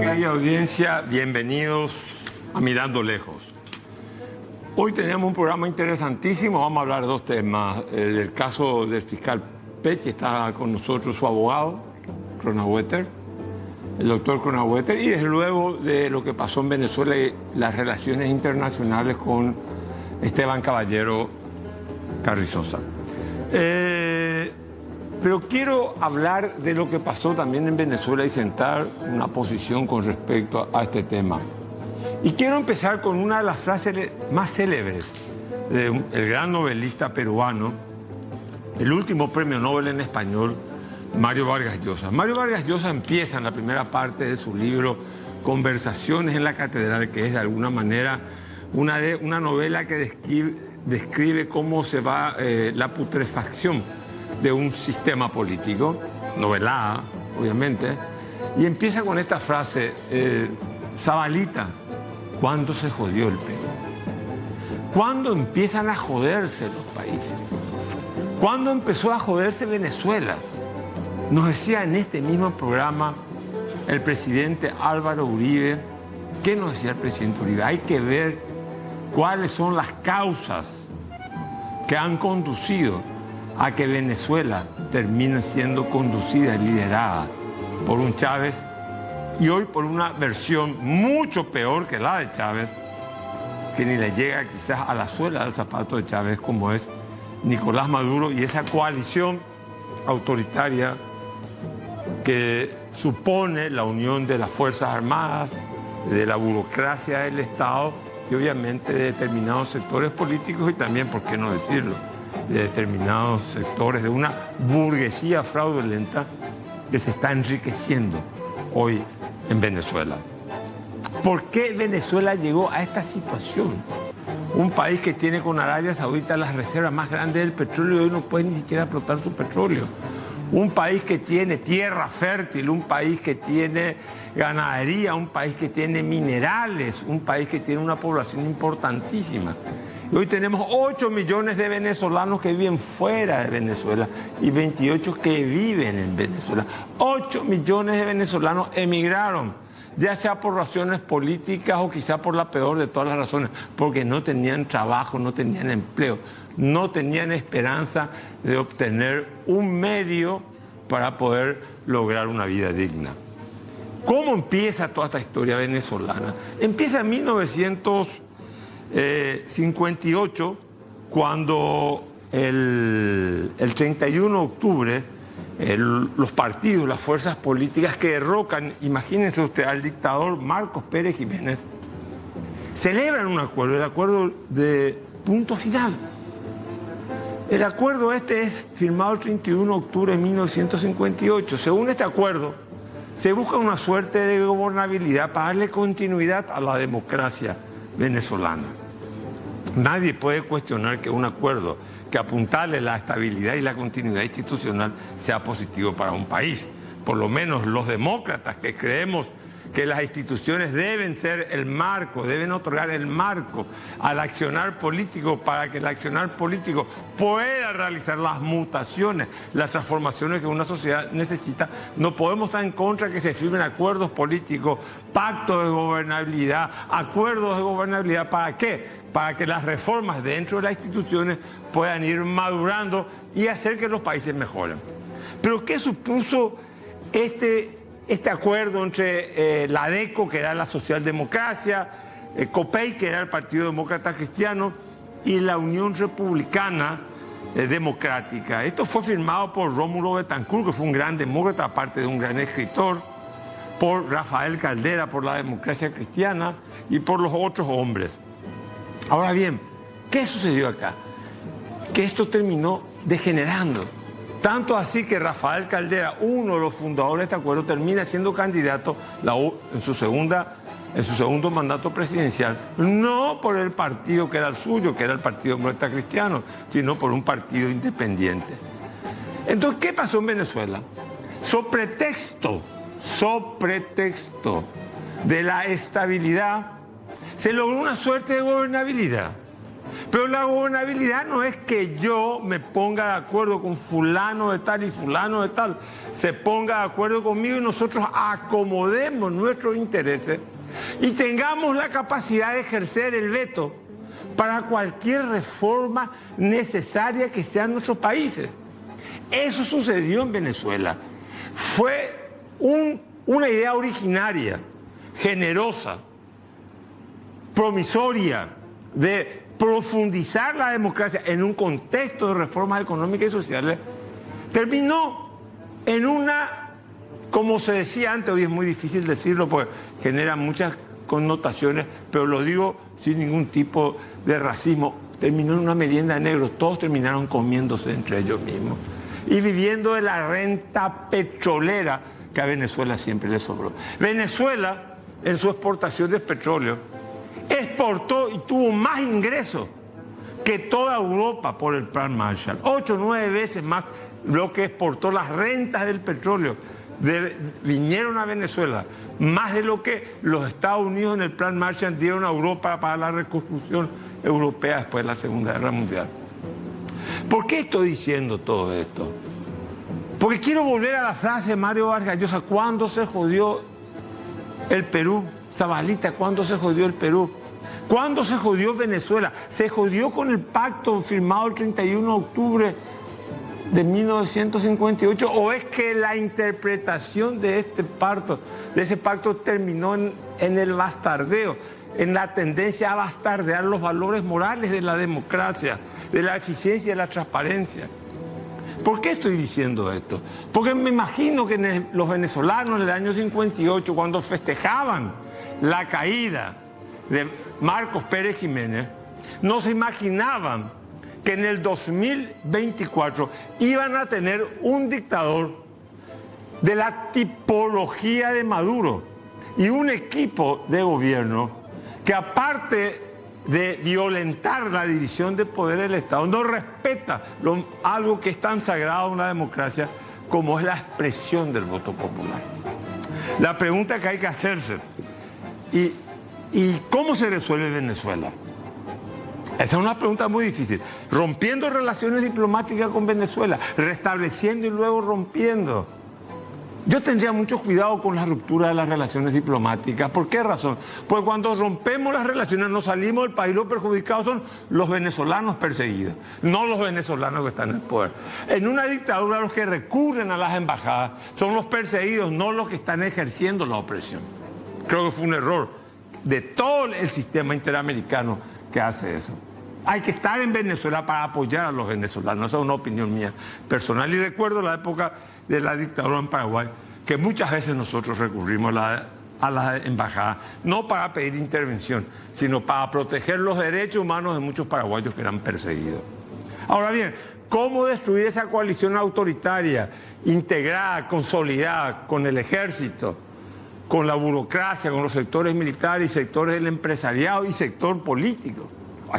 Querida audiencia, bienvenidos a Mirando Lejos. Hoy tenemos un programa interesantísimo, vamos a hablar de dos temas. Del caso del fiscal Pech, está con nosotros su abogado, Kronauwetter, el doctor Kronauwetter, y desde luego de lo que pasó en Venezuela y las relaciones internacionales con Esteban Caballero Carrizosa. Pero quiero hablar de lo que pasó también en Venezuela y sentar una posición con respecto a este tema. Y quiero empezar con una de las frases más célebres del gran novelista peruano, el último premio Nobel en español, Mario Vargas Llosa. Mario Vargas Llosa empieza en la primera parte de su libro Conversaciones en la Catedral, que es de alguna manera una novela que describe cómo se va la putrefacción de un sistema político, novelada, obviamente, y empieza con esta frase, Zabalita, ¿cuándo se jodió el Perú? ¿Cuándo empiezan a joderse los países? ¿Cuándo empezó a joderse Venezuela? Nos decía en este mismo programa el presidente Álvaro Uribe. ¿Qué nos decía el presidente Uribe? Hay que ver cuáles son las causas que han conducido a que Venezuela termine siendo conducida y liderada por un Chávez y hoy por una versión mucho peor que la de Chávez, que ni le llega quizás a la suela del zapato de Chávez, como es Nicolás Maduro y esa coalición autoritaria que supone la unión de las Fuerzas Armadas, de la burocracia del Estado y obviamente de determinados sectores políticos y también, ¿por qué no decirlo?, de determinados sectores de una burguesía fraudulenta que se está enriqueciendo hoy en Venezuela. ¿Por qué Venezuela llegó a esta situación? Un país que tiene con Arabia Saudita las reservas más grandes del petróleo y hoy no puede ni siquiera explotar su petróleo. Un país que tiene tierra fértil, un país que tiene ganadería, un país que tiene minerales, un país que tiene una población importantísima. Y hoy tenemos 8 millones de venezolanos que viven fuera de Venezuela y 28 que viven en Venezuela. 8 millones de venezolanos emigraron, ya sea por razones políticas o quizá por la peor de todas las razones, porque no tenían trabajo, no tenían empleo, no tenían esperanza de obtener un medio para poder lograr una vida digna. ¿Cómo empieza toda esta historia venezolana? Empieza en 1958, cuando el 31 de octubre los partidos, las fuerzas políticas que derrocan, imagínense usted, al dictador Marcos Pérez Jiménez, celebran un acuerdo, el acuerdo de punto final. El acuerdo este es firmado el 31 de octubre de 1958. Según este acuerdo, se busca una suerte de gobernabilidad para darle continuidad a la democracia venezolana. Nadie puede cuestionar que un acuerdo que apuntale la estabilidad y la continuidad institucional sea positivo para un país. Por lo menos los demócratas que creemos que las instituciones deben ser el marco, deben otorgar el marco al accionar político para que el accionar político pueda realizar las mutaciones, las transformaciones que una sociedad necesita. No podemos estar en contra de que se firmen acuerdos políticos, pactos de gobernabilidad, acuerdos de gobernabilidad. ¿Para qué? Para que las reformas dentro de las instituciones puedan ir madurando y hacer que los países mejoren. Pero ¿qué supuso este acuerdo entre la ADECO, que era la socialdemocracia, COPEI, que era el Partido Demócrata Cristiano, y la Unión Republicana Democrática? Esto fue firmado por Rómulo Betancourt, que fue un gran demócrata, aparte de un gran escritor, por Rafael Caldera, por la democracia cristiana, y por los otros hombres. Ahora bien, ¿qué sucedió acá? Que esto terminó degenerando. Tanto así que Rafael Caldera, uno de los fundadores de este acuerdo, termina siendo candidato en su segundo mandato presidencial, no por el partido que era el suyo, que era el Partido Demócrata Cristiano, sino por un partido independiente. Entonces, ¿qué pasó en Venezuela? So pretexto de la estabilidad, se logró una suerte de gobernabilidad. Pero la gobernabilidad no es que yo me ponga de acuerdo con fulano de tal y fulano de tal, se ponga de acuerdo conmigo y nosotros acomodemos nuestros intereses y tengamos la capacidad de ejercer el veto para cualquier reforma necesaria que sean nuestros países. Eso sucedió en Venezuela. Fue una idea originaria, generosa, promisoria, de profundizar la democracia en un contexto de reformas económicas y sociales, terminó en una, como se decía antes, hoy es muy difícil decirlo porque genera muchas connotaciones, pero lo digo sin ningún tipo de racismo, terminó en una merienda de negros, todos terminaron comiéndose entre ellos mismos y viviendo de la renta petrolera que a Venezuela siempre le sobró. Venezuela, en su exportación de petróleo, exportó y tuvo más ingresos que toda Europa por el Plan Marshall. 8 o 9 veces más lo que exportó las rentas del petróleo. Vinieron a Venezuela, más de lo que los Estados Unidos en el Plan Marshall dieron a Europa para la reconstrucción europea después de la Segunda Guerra Mundial. ¿Por qué estoy diciendo todo esto? Porque quiero volver a la frase de Mario Vargas Llosa: ¿cuándo se jodió el Perú? Zabalita, ¿cuándo se jodió el Perú? ¿Cuándo se jodió Venezuela? ¿Se jodió con el pacto firmado el 31 de octubre de 1958? ¿O es que la interpretación de ese pacto terminó en el bastardeo, en la tendencia a bastardear los valores morales de la democracia, de la eficiencia y de la transparencia? ¿Por qué estoy diciendo esto? Porque me imagino que los venezolanos en el año 58, cuando festejaban la caída de Marcos Pérez Jiménez, no se imaginaban que en el 2024 iban a tener un dictador de la tipología de Maduro y un equipo de gobierno que, aparte de violentar la división de poder del Estado, no respeta algo que es tan sagrado en una democracia como es la expresión del voto popular. La pregunta que hay que hacerse: ¿y cómo se resuelve Venezuela? Esa es una pregunta muy difícil. Rompiendo relaciones diplomáticas con Venezuela, restableciendo y luego rompiendo. Yo tendría mucho cuidado con la ruptura de las relaciones diplomáticas. ¿Por qué razón? Porque cuando rompemos las relaciones, nos salimos del país, los perjudicados son los venezolanos perseguidos, no los venezolanos que están en el poder. En una dictadura, los que recurren a las embajadas son los perseguidos, no los que están ejerciendo la opresión. Creo que fue un error de todo el sistema interamericano que hace eso. Hay que estar en Venezuela para apoyar a los venezolanos. Esa es una opinión mía personal. Y recuerdo la época de la dictadura en Paraguay, que muchas veces nosotros recurrimos a la embajada, no para pedir intervención, sino para proteger los derechos humanos de muchos paraguayos que eran perseguidos. Ahora bien, ¿cómo destruir esa coalición autoritaria, integrada, consolidada con el ejército, con la burocracia, con los sectores militares y sectores del empresariado y sector político?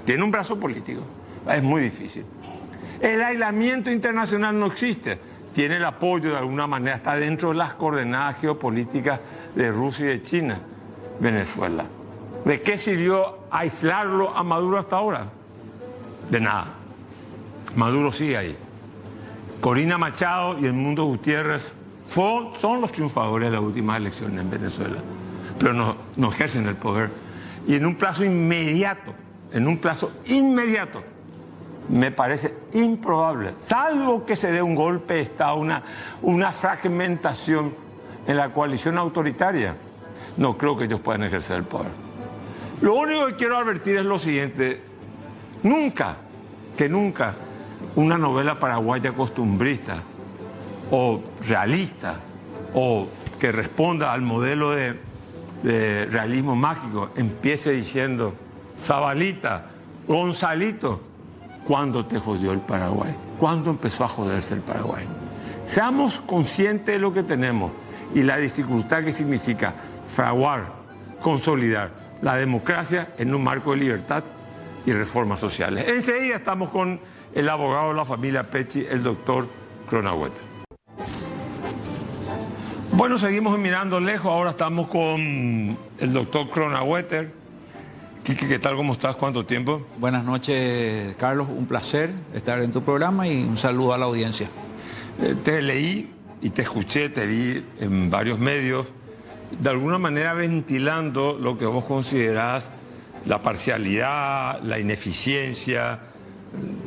Tiene un brazo político, es muy difícil. El aislamiento internacional no existe, tiene el apoyo de alguna manera, está dentro de las coordenadas geopolíticas de Rusia y de China, Venezuela. ¿De qué sirvió aislarlo a Maduro hasta ahora? De nada. Maduro sigue ahí. Corina Machado y Edmundo Gutiérrez son los triunfadores de las últimas elecciones en Venezuela, pero no ejercen el poder. Y en un plazo inmediato, me parece improbable, salvo que se dé un golpe de Estado, una fragmentación en la coalición autoritaria, no creo que ellos puedan ejercer el poder. Lo único que quiero advertir es lo siguiente: nunca una novela paraguaya costumbrista o realista o que responda al modelo de realismo mágico empiece diciendo: Zabalita, Gonzalito, ¿cuándo te jodió el Paraguay? ¿Cuándo empezó a joderse el Paraguay? Seamos conscientes de lo que tenemos y la dificultad que significa fraguar, consolidar la democracia en un marco de libertad y reformas sociales. Enseguida estamos con el abogado de la familia Pecci, el doctor Kronaueter. Bueno, seguimos mirando lejos, ahora estamos con el doctor Kronaueter, Quique, ¿qué tal? ¿Cómo estás? ¿Cuánto tiempo? Buenas noches, Carlos. Un placer estar en tu programa y un saludo a la audiencia. Te leí y te escuché, te vi en varios medios, de alguna manera ventilando lo que vos considerás la parcialidad, la ineficiencia,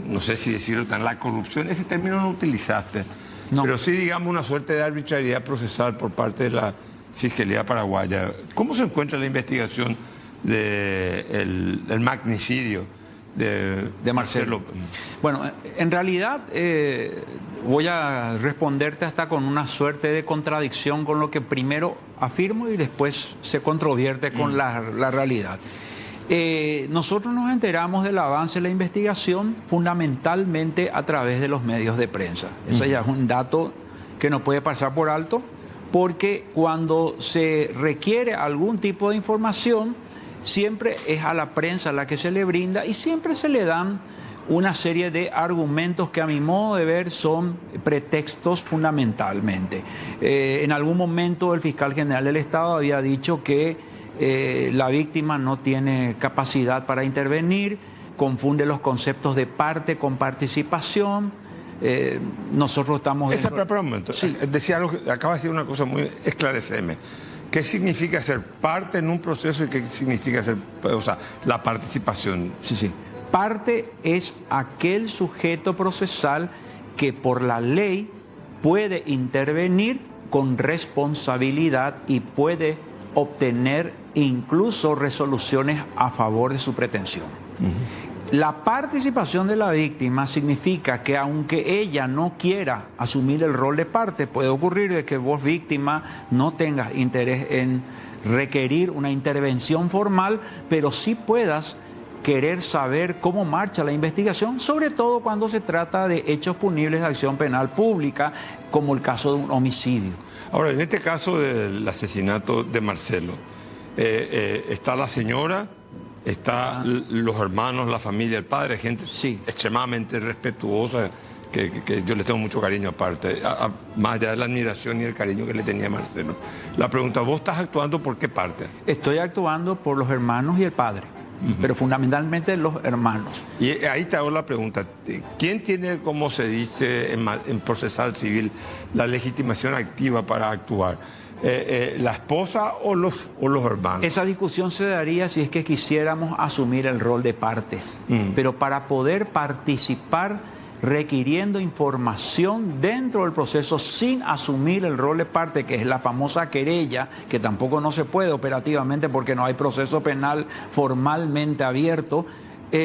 no sé si decirlo tan, la corrupción. Ese término no utilizaste, no. Pero sí, digamos, una suerte de arbitrariedad procesal por parte de la Fiscalía Paraguaya. ¿Cómo se encuentra la investigación del magnicidio de Marcelo? Bueno, en realidad voy a responderte hasta con una suerte de contradicción con lo que primero afirmo y después se controvierte con la realidad. Nosotros nos enteramos del avance de la investigación fundamentalmente a través de los medios de prensa. Eso ya es un dato que no puede pasar por alto, porque cuando se requiere algún tipo de información, siempre es a la prensa la que se le brinda y siempre se le dan una serie de argumentos que a mi modo de ver son pretextos fundamentalmente. En algún momento el fiscal general del Estado había dicho que la víctima no tiene capacidad para intervenir, confunde los conceptos de parte con participación. Nosotros estamos... Pero un momento, sí. Decía algo, acaba de decir una cosa muy... Esclareceme. ¿Qué significa ser parte en un proceso y qué significa ser, o sea, la participación? Sí. Parte es aquel sujeto procesal que por la ley puede intervenir con responsabilidad y puede obtener incluso resoluciones a favor de su pretensión. La participación de la víctima significa que aunque ella no quiera asumir el rol de parte, puede ocurrir de que vos, víctima, no tengas interés en requerir una intervención formal, pero sí puedas querer saber cómo marcha la investigación, sobre todo cuando se trata de hechos punibles de acción penal pública, como el caso de un homicidio. Ahora, en este caso del asesinato de Marcelo, está la señora... Están los hermanos, la familia, el padre, gente extremadamente respetuosa, que yo les tengo mucho cariño aparte, más allá de la admiración y el cariño que le tenía a Marcelo. La pregunta, ¿vos estás actuando por qué parte? Estoy actuando por los hermanos y el padre, pero fundamentalmente los hermanos. Y ahí te hago la pregunta, ¿quién tiene, como se dice en procesal civil, la legitimación activa para actuar? ¿La esposa o los hermanos? Esa discusión se daría si es que quisiéramos asumir el rol de partes, pero para poder participar requiriendo información dentro del proceso sin asumir el rol de parte, que es la famosa querella, que tampoco no se puede operativamente porque no hay proceso penal formalmente abierto,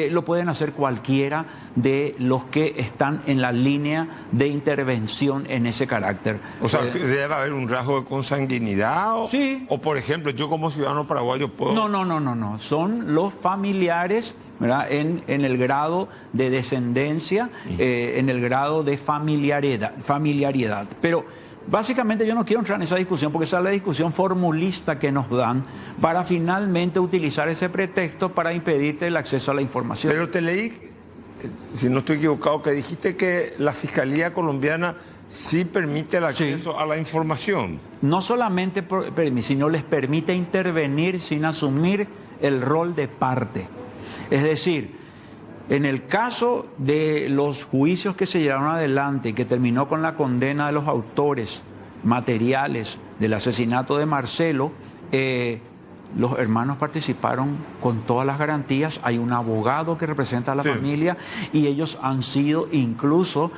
lo pueden hacer cualquiera de los que están en la línea de intervención en ese carácter. O sea, ¿debe haber un rasgo de consanguinidad? Sí. O, por ejemplo, yo como ciudadano paraguayo puedo... No. Son los familiares, ¿verdad? En el grado de descendencia, en el grado de familiaridad. Pero... básicamente yo no quiero entrar en esa discusión porque esa es la discusión formulista que nos dan para finalmente utilizar ese pretexto para impedirte el acceso a la información. Pero te leí, si no estoy equivocado, que dijiste que la Fiscalía colombiana sí permite el acceso a la información. No solamente permite, sino les permite intervenir sin asumir el rol de parte. Es decir, en el caso de los juicios que se llevaron adelante y que terminó con la condena de los autores materiales del asesinato de Marcelo, los hermanos participaron con todas las garantías. Hay un abogado que representa a la familia y ellos han sido incluso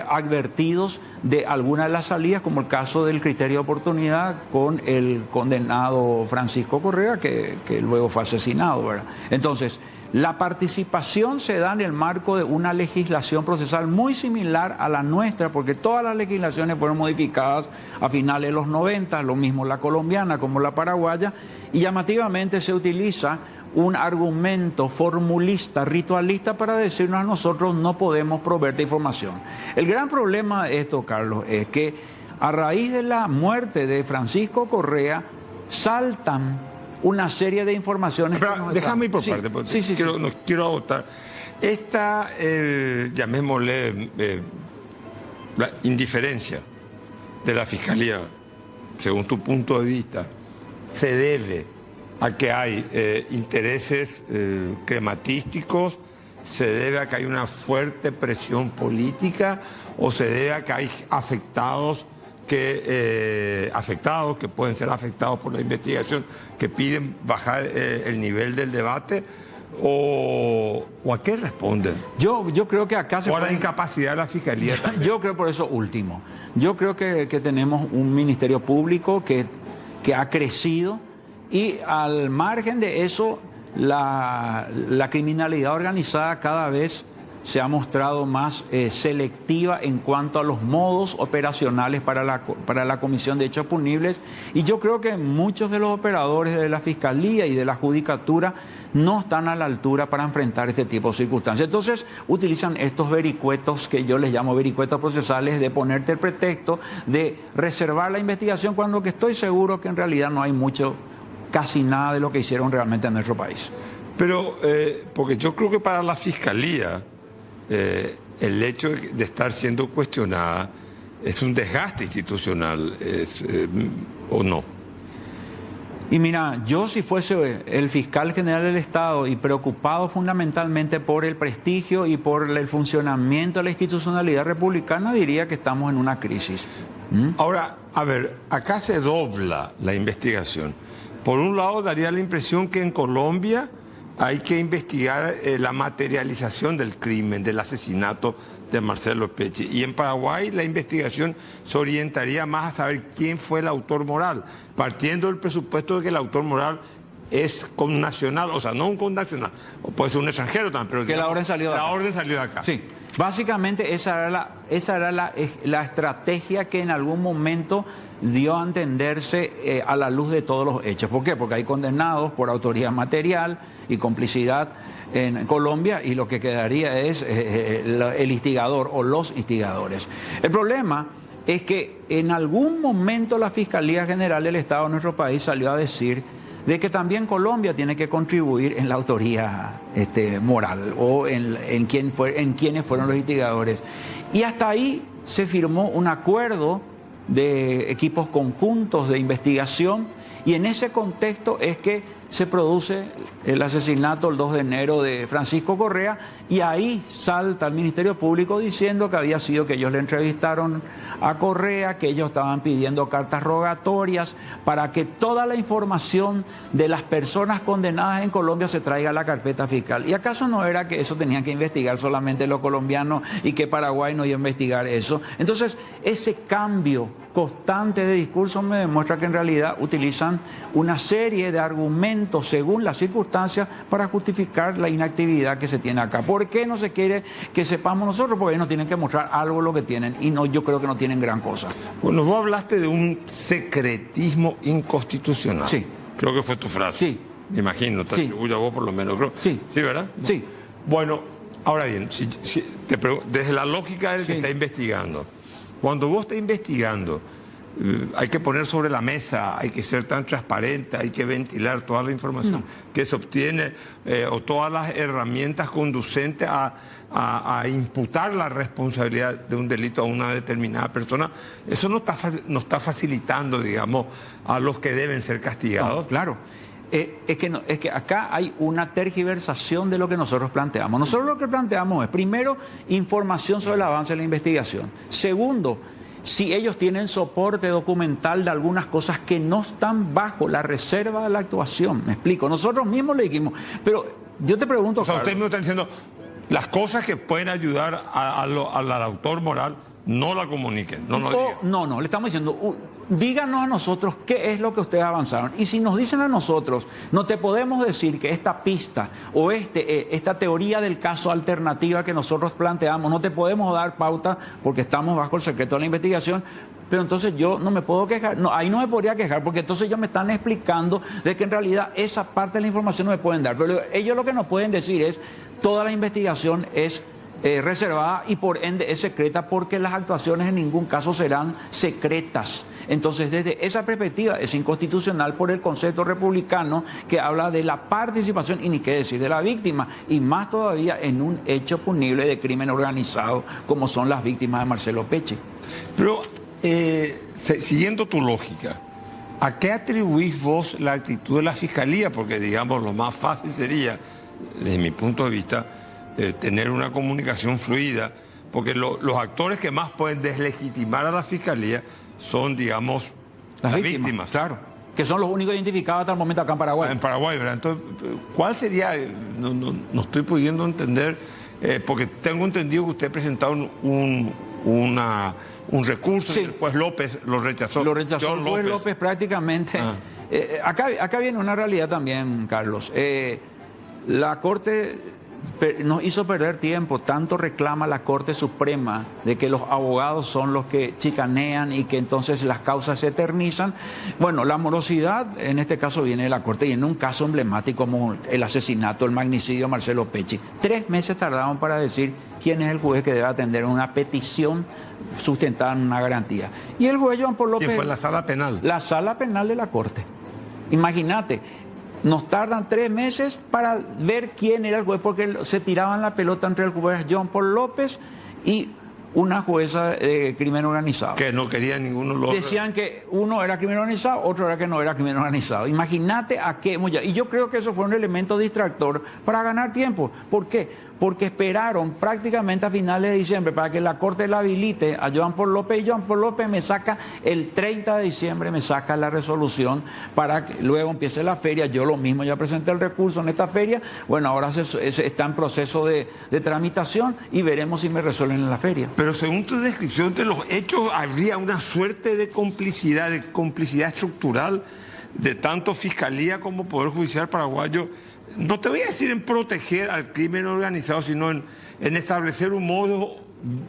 advertidos de algunas de las salidas, como el caso del criterio de oportunidad con el condenado Francisco Correa, que luego fue asesinado, ¿verdad? Entonces, la participación se da en el marco de una legislación procesal muy similar a la nuestra, porque todas las legislaciones fueron modificadas a finales de los 90, lo mismo la colombiana como la paraguaya, y llamativamente se utiliza un argumento formulista, ritualista, para decirnos a nosotros no podemos proveerte información. El gran problema de esto, Carlos, es que a raíz de la muerte de Francisco Correa saltan una serie de informaciones. Pero déjame ir por parte, porque no quiero agotar. Esta, llamémosle, la indiferencia de la Fiscalía, según tu punto de vista, se debe a que hay intereses crematísticos, se debe a que hay una fuerte presión política o se debe a que hay afectados que pueden ser afectados por la investigación, que piden bajar el nivel del debate, o a qué responden? Yo creo que acá o a la incapacidad de la Fiscalía también. Yo creo por eso último. Yo creo que tenemos un Ministerio Público que ha crecido y al margen de eso la criminalidad organizada cada vez se ha mostrado más selectiva en cuanto a los modos operacionales para la comisión de hechos punibles, y yo creo que muchos de los operadores de la Fiscalía y de la Judicatura no están a la altura para enfrentar este tipo de circunstancias. Entonces utilizan estos vericuetos, que yo les llamo vericuetos procesales, de ponerte el pretexto de reservar la investigación, cuando que estoy seguro que en realidad no hay casi nada de lo que hicieron realmente en nuestro país. Pero, porque yo creo que para la Fiscalía el hecho de estar siendo cuestionada es un desgaste institucional, ¿o no? Y mira, yo si fuese el fiscal general del Estado y preocupado fundamentalmente por el prestigio y por el funcionamiento de la institucionalidad republicana, diría que estamos en una crisis. Ahora, a ver, acá se dobla la investigación. Por un lado, daría la impresión que en Colombia hay que investigar la materialización del crimen, del asesinato de Marcelo Pecci. Y en Paraguay la investigación se orientaría más a saber quién fue el autor moral, partiendo del presupuesto de que el autor moral es connacional, o sea, no un connacional, o puede ser un extranjero también, pero que la orden salió de acá. La orden salió de acá. Sí, básicamente esa era la estrategia que en algún momento dio a entenderse a la luz de todos los hechos. ¿Por qué? Porque hay condenados por autoría material y complicidad en Colombia, y lo que quedaría es el instigador o los instigadores. El problema es que en algún momento la Fiscalía General del Estado de nuestro país salió a decir de que también Colombia tiene que contribuir en la autoría moral o en quiénes fueron los instigadores. Y hasta ahí se firmó un acuerdo de equipos conjuntos de investigación, y en ese contexto es que se produce el asesinato el 2 de enero de Francisco Correa, y ahí salta el Ministerio Público diciendo que había sido que ellos le entrevistaron a Correa, que ellos estaban pidiendo cartas rogatorias para que toda la información de las personas condenadas en Colombia se traiga a la carpeta fiscal. ¿Y acaso no era que eso tenían que investigar solamente los colombianos y que Paraguay no iba a investigar eso? Entonces, ese cambio constante de discurso me demuestra que en realidad utilizan una serie de argumentos según las circunstancias para justificar la inactividad que se tiene acá. ¿Por qué no se quiere que sepamos nosotros? Porque ellos nos tienen que mostrar algo lo que tienen, y no, yo creo que no tienen gran cosa. Bueno, vos hablaste de un secretismo inconstitucional. Sí. Creo que fue tu frase. Sí. Me imagino, te atribuyo a vos por lo menos. Creo. Sí. ¿Sí, verdad? Sí. Bueno, ahora bien, desde la lógica del que está investigando, cuando vos estás investigando, hay que poner sobre la mesa, hay que ser tan transparente, hay que ventilar toda la información que se obtiene, o todas las herramientas conducentes a imputar la responsabilidad de un delito a una determinada persona. Eso no está facilitando, digamos, a los que deben ser castigados. No, claro. Es que acá hay una tergiversación de lo que nosotros planteamos. Nosotros lo que planteamos es, primero, información sobre el avance de la investigación. Segundo, si ellos tienen soporte documental de algunas cosas que no están bajo la reserva de la actuación. Me explico. Nosotros mismos le dijimos, pero yo te pregunto... O sea, usted me está diciendo, las cosas que pueden ayudar al autor moral, no la comuniquen, no digan. No, le estamos diciendo, díganos a nosotros qué es lo que ustedes avanzaron. Y si nos dicen a nosotros, no te podemos decir que esta pista o esta teoría del caso alternativa que nosotros planteamos, no te podemos dar pauta porque estamos bajo el secreto de la investigación. Pero entonces yo no me puedo quejar, no, ahí no me podría quejar, porque entonces ellos me están explicando de que en realidad esa parte de la información no me pueden dar. Pero ellos lo que nos pueden decir es, toda la investigación es reservada y por ende es secreta, porque las actuaciones en ningún caso serán secretas. Entonces, desde esa perspectiva es inconstitucional por el concepto republicano que habla de la participación, y ni qué decir de la víctima, y más todavía en un hecho punible de crimen organizado como son las víctimas de Marcelo Pecci. Pero, siguiendo tu lógica, ¿A qué atribuís vos la actitud de la Fiscalía? Porque, digamos, lo más fácil sería, desde mi punto de vista, tener una comunicación fluida, porque los actores que más pueden deslegitimar a la Fiscalía son, digamos, las víctimas. Claro, que son los únicos identificados hasta el momento acá en Paraguay. En Paraguay, ¿verdad? Entonces, ¿cuál sería? No estoy pudiendo entender, porque tengo entendido que usted ha presentado un recurso, sí. Y el juez López lo rechazó. Lo rechazó el juez López prácticamente. Acá viene una realidad también, Carlos. La Corte nos hizo perder tiempo, tanto reclama la Corte Suprema de que los abogados son los que chicanean y que entonces las causas se eternizan. Bueno, la morosidad en este caso viene de la Corte y en un caso emblemático como el asesinato, el magnicidio de Marcelo Pecci. 3 meses tardaron para decir quién es el juez que debe atender una petición sustentada en una garantía. Y el juez Joan Paul López... ¿Quién fue la sala penal? La sala penal de la Corte. Imagínate. Nos tardan 3 meses para ver quién era el juez, porque se tiraban la pelota entre el juez Joan Paul López y una jueza de crimen organizado. Que no quería ninguno de los otros. Decían que uno era crimen organizado, otro era que no era crimen organizado. Imagínate a qué... Y yo creo que eso fue un elemento distractor para ganar tiempo. ¿Por qué? Porque esperaron prácticamente a finales de diciembre para que la Corte la habilite a Joan Paul López, y Joan Paul López me saca el 30 de diciembre, me saca la resolución para que luego empiece la feria. Yo lo mismo ya presenté el recurso en esta feria. Bueno, ahora está en proceso de tramitación y veremos si me resuelven en la feria. Pero según tu descripción de los hechos, habría una suerte de complicidad estructural de tanto Fiscalía como Poder Judicial paraguayo. No te voy a decir en proteger al crimen organizado, sino en establecer un modo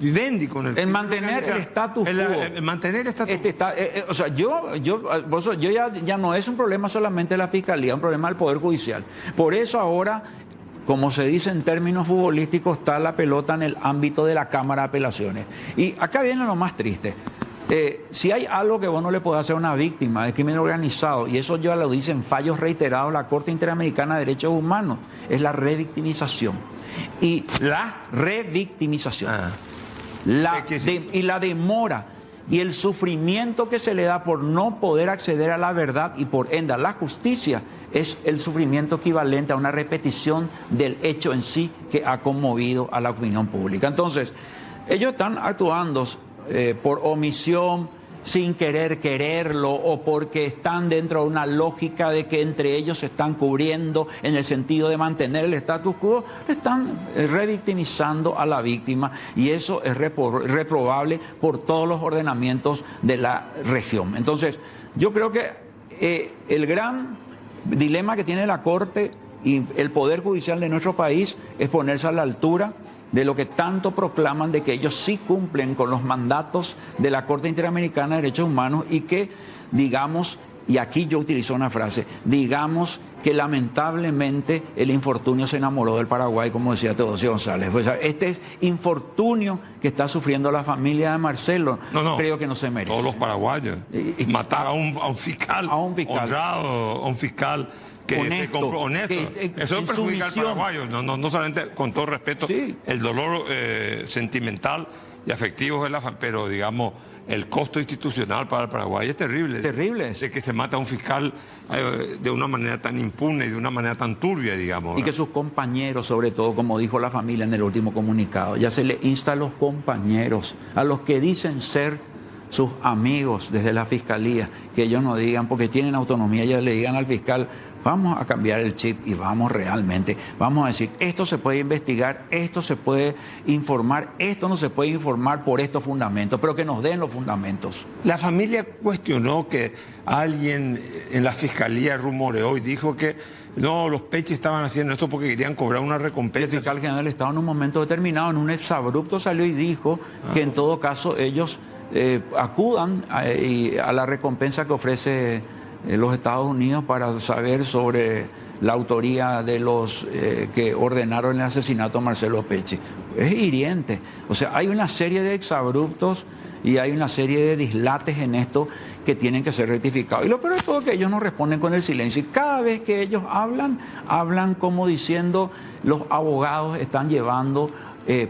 vivendi con el... En mantener el status quo. En mantener el status quo. O sea, ya no es un problema solamente de la Fiscalía, es un problema del Poder Judicial. Por eso ahora, como se dice en términos futbolísticos, está la pelota en el ámbito de la Cámara de Apelaciones. Y acá viene lo más triste. Si hay algo que vos no le podés hacer a una víctima de crimen organizado, y eso ya lo dicen fallos reiterados la Corte Interamericana de Derechos Humanos, es la revictimización. Y la revictimización. Y la demora y el sufrimiento que se le da por no poder acceder a la verdad y por ende a la justicia es el sufrimiento equivalente a una repetición del hecho en sí que ha conmovido a la opinión pública. Entonces, ellos están actuando por omisión, sin quererlo, o porque están dentro de una lógica de que entre ellos se están cubriendo en el sentido de mantener el status quo, están revictimizando a la víctima, y eso es reprobable por todos los ordenamientos de la región. Entonces, yo creo que el gran dilema que tiene la Corte y el Poder Judicial de nuestro país es ponerse a la altura de lo que tanto proclaman de que ellos sí cumplen con los mandatos de la Corte Interamericana de Derechos Humanos, y que, digamos, y aquí yo utilizo una frase, digamos que lamentablemente el infortunio se enamoró del Paraguay, como decía Teodosio González. Pues este es infortunio que está sufriendo la familia de Marcelo, creo que no se merece. Todos los paraguayos. Matar a un fiscal, honrado, a un fiscal que honesto. Eso perjudica al paraguayo, no solamente, con todo respeto, sí, el dolor sentimental y afectivo de pero digamos, el costo institucional para el Paraguay es terrible. Terrible. De que se mata a un fiscal de una manera tan impune y de una manera tan turbia, digamos. Y que sus compañeros, sobre todo, como dijo la familia en el último comunicado, ya se le insta a los compañeros, a los que dicen ser sus amigos desde la Fiscalía, que ellos no digan, porque tienen autonomía, ya le digan al fiscal: vamos a cambiar el chip y vamos a decir, esto se puede investigar, esto se puede informar, esto no se puede informar por estos fundamentos, pero que nos den los fundamentos. La familia cuestionó que alguien en la Fiscalía rumoreó y dijo que no, los Pecci estaban haciendo esto porque querían cobrar una recompensa. El fiscal general del Estado en un momento determinado, en un exabrupto, salió y dijo que en todo caso ellos acudan a la recompensa que ofrece los Estados Unidos para saber sobre la autoría de los que ordenaron el asesinato a Marcelo Pecci. Es hiriente. O sea, hay una serie de exabruptos y hay una serie de dislates en esto que tienen que ser rectificados. Y lo peor de todo es que ellos no responden con el silencio. Y cada vez que ellos hablan como diciendo: los abogados están llevando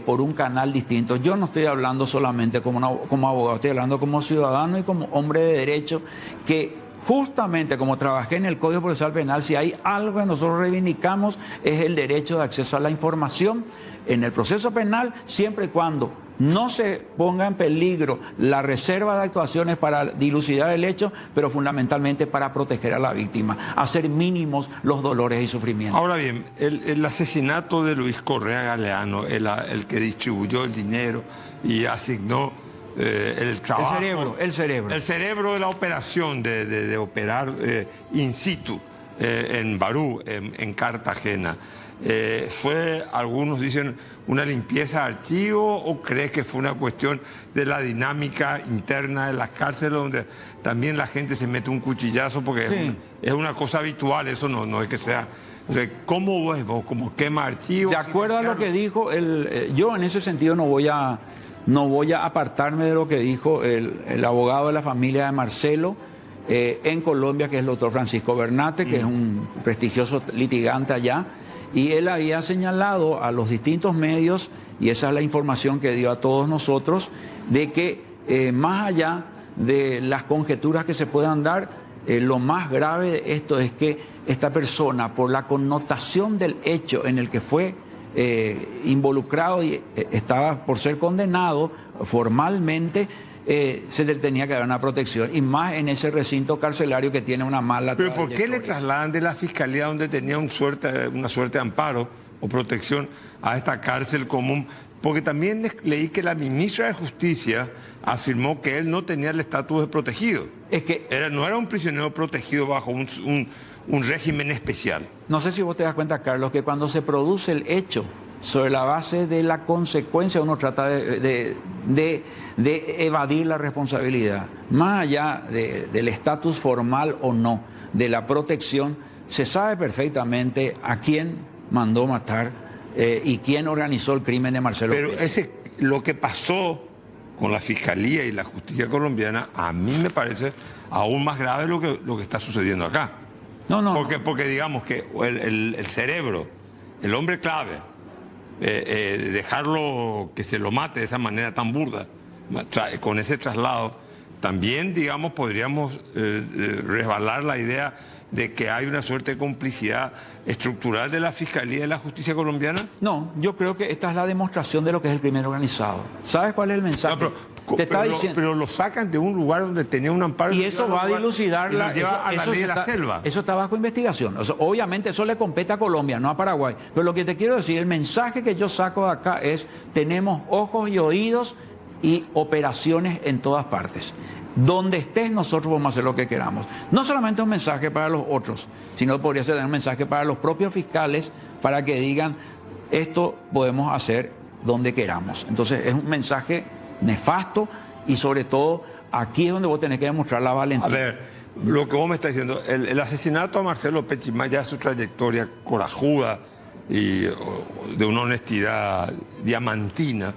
por un canal distinto. Yo no estoy hablando solamente como abogado, estoy hablando como ciudadano y como hombre de derecho que justamente como trabajé en el Código Procesal Penal, si hay algo que nosotros reivindicamos es el derecho de acceso a la información en el proceso penal, siempre y cuando no se ponga en peligro la reserva de actuaciones para dilucidar el hecho, pero fundamentalmente para proteger a la víctima, hacer mínimos los dolores y sufrimientos. Ahora bien, el asesinato de Luis Correa Galeano, el que distribuyó el dinero y asignó el trabajo... El cerebro. El cerebro de la operación, de operar in situ en Barú, en Cartagena. ¿Fue, algunos dicen, una limpieza de archivo o crees que fue una cuestión de la dinámica interna de las cárceles donde también la gente se mete un cuchillazo porque sí, es una cosa habitual, eso no es que sea... ¿Cómo ves vos? ¿Cómo quema archivos? De acuerdo a lo que dijo, yo en ese sentido no voy a apartarme de lo que dijo el abogado de la familia de Marcelo en Colombia, que es el doctor Francisco Bernate, que es un prestigioso litigante allá. Y él había señalado a los distintos medios, y esa es la información que dio a todos nosotros, de que más allá de las conjeturas que se puedan dar, lo más grave de esto es que esta persona, por la connotación del hecho en el que fue involucrado y estaba por ser condenado formalmente, se le tenía que dar una protección, y más en ese recinto carcelario que tiene una mala ¿Pero por qué le trayectoria. trasladan de la fiscalía donde tenía una suerte de amparo o protección a esta cárcel común? Porque también leí que la ministra de Justicia afirmó que él no tenía el estatus de protegido. Es que No era un prisionero protegido bajo un régimen especial. no sé si vos te das cuenta, Carlos, que cuando se produce el hecho, sobre la base de la consecuencia, uno trata de evadir la responsabilidad. Más allá del estatus formal o no de la protección, se sabe perfectamente a quién mandó matar y quién organizó el crimen de Marcelo Pero Pérez. lo que pasó con la Fiscalía y la justicia colombiana, a mí me parece aún más grave lo que está sucediendo acá. No. Porque digamos que el cerebro, el hombre clave, dejarlo que se lo mate de esa manera tan burda, con ese traslado, también, digamos, podríamos resbalar la idea de que hay una suerte de complicidad estructural de la Fiscalía y de la justicia colombiana. No, yo creo que esta es la demostración de lo que es el crimen organizado. ¿Sabes cuál es el mensaje? No, Te está diciendo... pero lo sacan de un lugar donde tenía un amparo. Y eso va a dilucidar la lleva a la ley de la selva. Eso está bajo investigación. O sea, obviamente eso le compete a Colombia, no a Paraguay. Pero lo que te quiero decir, el mensaje que yo saco de acá es: tenemos ojos y oídos y operaciones en todas partes. Donde estés, nosotros vamos a hacer lo que queramos. No solamente un mensaje para los otros, sino podría ser un mensaje para los propios fiscales, para que digan: esto podemos hacer donde queramos. Entonces es un mensaje nefasto, y sobre todo aquí es donde vos tenés que demostrar la valentía. A ver, lo que vos me estás diciendo, el asesinato a Marcelo Pecci, más allá de su trayectoria corajuda y de una honestidad diamantina,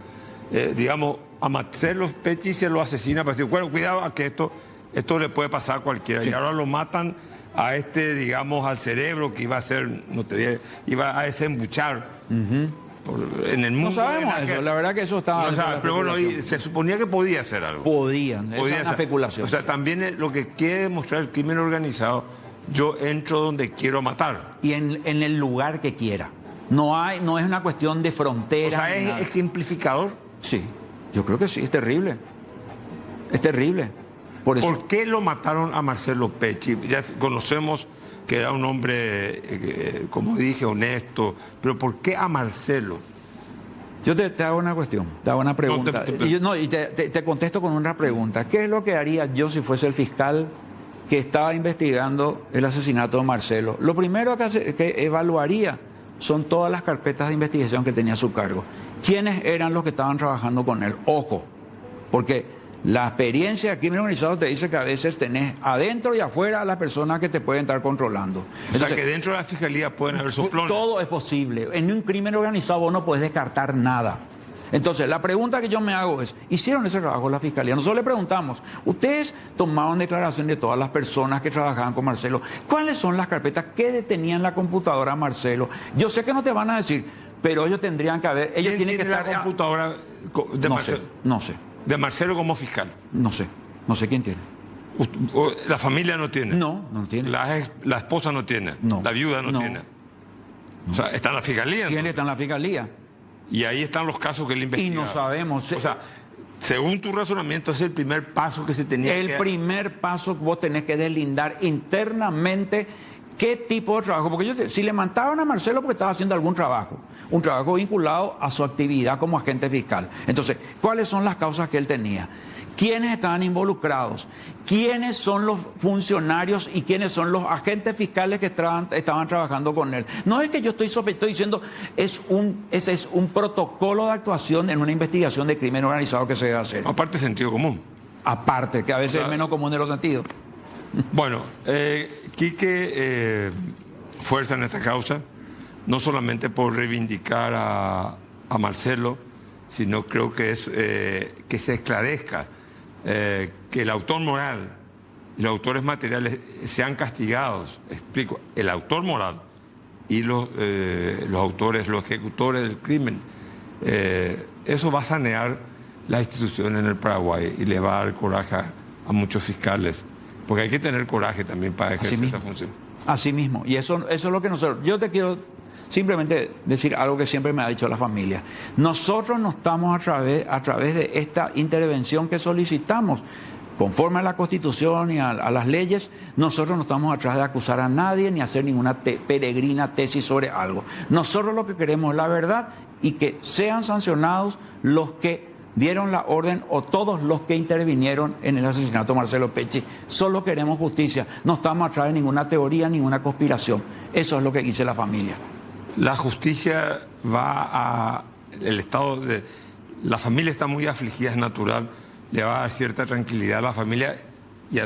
digamos, a Marcelo Pecci se lo asesina para decir, bueno, cuidado, que esto le puede pasar a cualquiera. Sí. Y ahora lo matan a digamos, al cerebro que iba a ser, iba a desembuchar. En el mundo. No sabemos eso, la verdad que eso estaba... pero bueno, se suponía que podía hacer algo. Podían, esa es una especulación. O sea, también lo que quiere demostrar el crimen organizado, yo entro donde quiero matar. Y en el lugar que quiera. No es una cuestión de frontera. O sea, ¿es ejemplificador? Sí, yo creo que sí, es terrible. Es terrible. ¿Por qué lo mataron a Marcelo Pecci? Ya conocemos que era un hombre, como dije, honesto, pero ¿por qué a Marcelo? Yo te hago una cuestión, te hago una pregunta. Y te contesto con una pregunta. ¿Qué es lo que haría yo si fuese el fiscal que estaba investigando el asesinato de Marcelo? Lo primero que evaluaría son todas las carpetas de investigación que tenía a su cargo. ¿Quiénes eran los que estaban trabajando con él? Ojo, porque la experiencia de crimen organizado te dice que a veces tenés adentro y afuera a las personas que te pueden estar controlando. Entonces, o sea, que dentro de la fiscalía pueden haber soplones. Todo es posible. En un crimen organizado vos no podés descartar nada. Entonces, la pregunta que yo me hago es, ¿hicieron ese trabajo la fiscalía? Nosotros le preguntamos, ustedes tomaban declaración de todas las personas que trabajaban con Marcelo. ¿Cuáles son las carpetas que detenían la computadora a Marcelo? Yo sé que no te van a decir, pero ellos tendrían que haber... Ellos tienen que estar... la computadora de Marcelo? No sé. ¿De Marcelo como fiscal? No sé quién tiene. La familia no tiene. No, no tiene. La esposa no tiene. No. La viuda no tiene. O sea, está en la fiscalía. ¿Quién está en la fiscalía? Y ahí están los casos que él investiga. Y no sabemos. O sea, según tu razonamiento, es el primer paso que se tenía que... El primer paso, vos tenés que deslindar internamente qué tipo de trabajo. Porque si le mandaron a Marcelo porque estaba haciendo algún trabajo, un trabajo vinculado a su actividad como agente fiscal. Entonces, ¿cuáles son las causas que él tenía? ¿Quiénes estaban involucrados? ¿Quiénes son los funcionarios y quiénes son los agentes fiscales que estaban trabajando con él? No es que yo estoy diciendo, ese es un protocolo de actuación en una investigación de crimen organizado que se debe hacer. Aparte, sentido común. Aparte, que a veces es menos común de los sentidos. Bueno, Quique fuerza en esta causa, no solamente por reivindicar a Marcelo, sino creo que es que se esclarezca que el autor moral y los autores materiales sean castigados. Explico, el autor moral y los autores, los ejecutores del crimen, eso va a sanear las instituciones en el Paraguay y le va a dar coraje a muchos fiscales, porque hay que tener coraje también para ejercer esa función. Así mismo, y eso es lo que nosotros... Yo te quiero simplemente decir algo que siempre me ha dicho la familia. Nosotros no estamos a través de esta intervención que solicitamos, conforme a la Constitución y a las leyes, nosotros no estamos atrás de acusar a nadie ni hacer ninguna peregrina tesis sobre algo. Nosotros lo que queremos es la verdad y que sean sancionados los que dieron la orden o todos los que intervinieron en el asesinato de Marcelo Pecci. Solo queremos justicia, no estamos atrás de ninguna teoría, ninguna conspiración. Eso es lo que dice la familia. La justicia va a... El estado de... La familia está muy afligida, es natural. Le va a dar cierta tranquilidad a la familia y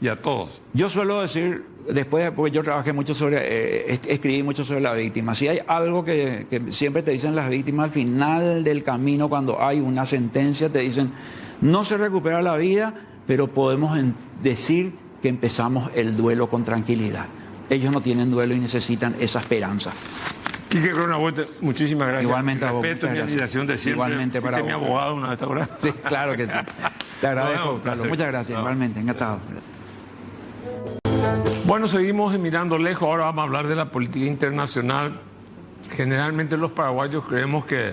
a todos. Yo suelo decir, porque yo trabajé mucho escribí mucho sobre la víctima. Si hay algo que siempre te dicen las víctimas al final del camino, cuando hay una sentencia, te dicen, no se recupera la vida, pero podemos decir que empezamos el duelo con tranquilidad. Ellos no tienen duelo y necesitan esa esperanza. Quique Cronenbote, muchísimas gracias. Igualmente a vos. Respeto mi admiración de siempre. Igualmente para vos. Mi abogado una vez, ¿te acuerdas? Sí, claro que sí. Te agradezco, Carlos. Muchas gracias, igualmente. Encantado. Bueno, seguimos mirando lejos. Ahora vamos a hablar de la política internacional. Generalmente los paraguayos creemos que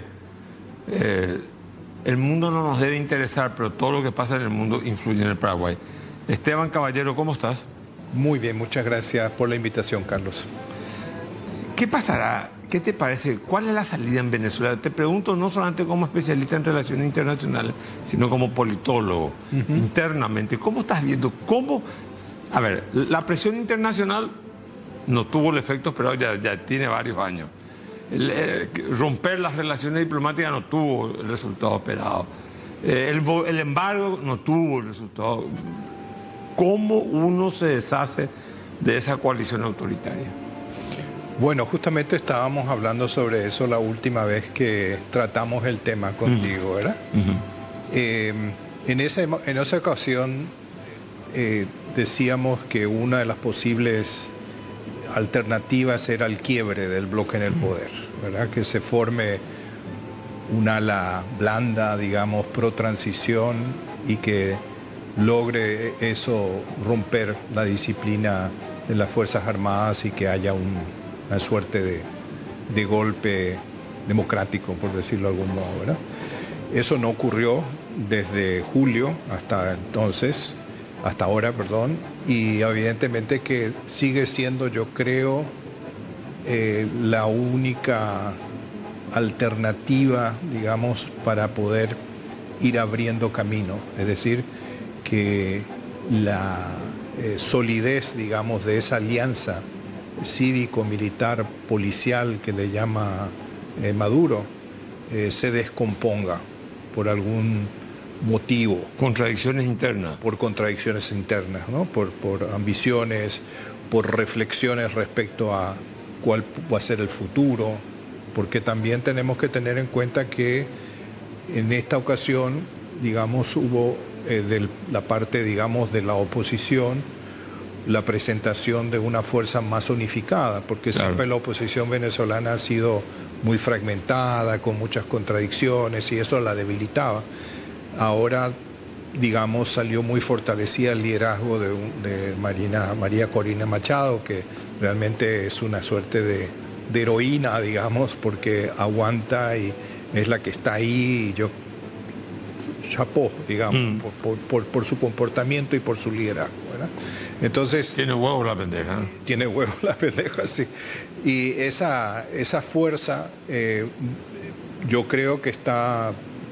el mundo no nos debe interesar, pero todo lo que pasa en el mundo influye en el Paraguay. Esteban Caballero, ¿cómo estás? Muy bien, muchas gracias por la invitación, Carlos. ¿Qué pasará? ¿Qué te parece? ¿Cuál es la salida en Venezuela? Te pregunto no solamente como especialista en relaciones internacionales, sino como politólogo, internamente. ¿Cómo estás viendo? A ver, la presión internacional no tuvo el efecto esperado, ya tiene varios años. Romper las relaciones diplomáticas no tuvo el resultado esperado. El embargo no tuvo el resultado. ¿Cómo uno se deshace de esa coalición autoritaria? Bueno, justamente estábamos hablando sobre eso la última vez que tratamos el tema contigo, ¿verdad? En esa ocasión decíamos que una de las posibles alternativas era el quiebre del bloque en el poder, ¿verdad? Que se forme un ala blanda, digamos, pro transición y que logre eso romper la disciplina de las Fuerzas Armadas y que haya una suerte de golpe democrático, por decirlo de algún modo, ¿verdad? Eso no ocurrió desde julio hasta ahora, y evidentemente que sigue siendo, yo creo, la única alternativa, digamos, para poder ir abriendo camino. Es decir, que la solidez, digamos, de esa alianza cívico-militar policial que le llama Maduro se descomponga por algún motivo. Contradicciones internas. Por contradicciones internas, ¿no? Por ambiciones, por reflexiones respecto a cuál va a ser el futuro, porque también tenemos que tener en cuenta que en esta ocasión, digamos, hubo de la parte, digamos, de la oposición, la presentación de una fuerza más unificada, porque claro, siempre la oposición venezolana ha sido muy fragmentada, con muchas contradicciones, y eso la debilitaba. Ahora digamos, salió muy fortalecida el liderazgo de María Corina Machado, que realmente es una suerte de heroína, digamos, porque aguanta y es la que está ahí, y yo chapó, digamos, por su comportamiento y por su liderazgo, ¿verdad? Entonces, tiene huevos la pendeja. Tiene huevos la pendeja, sí. Y esa fuerza, yo creo que está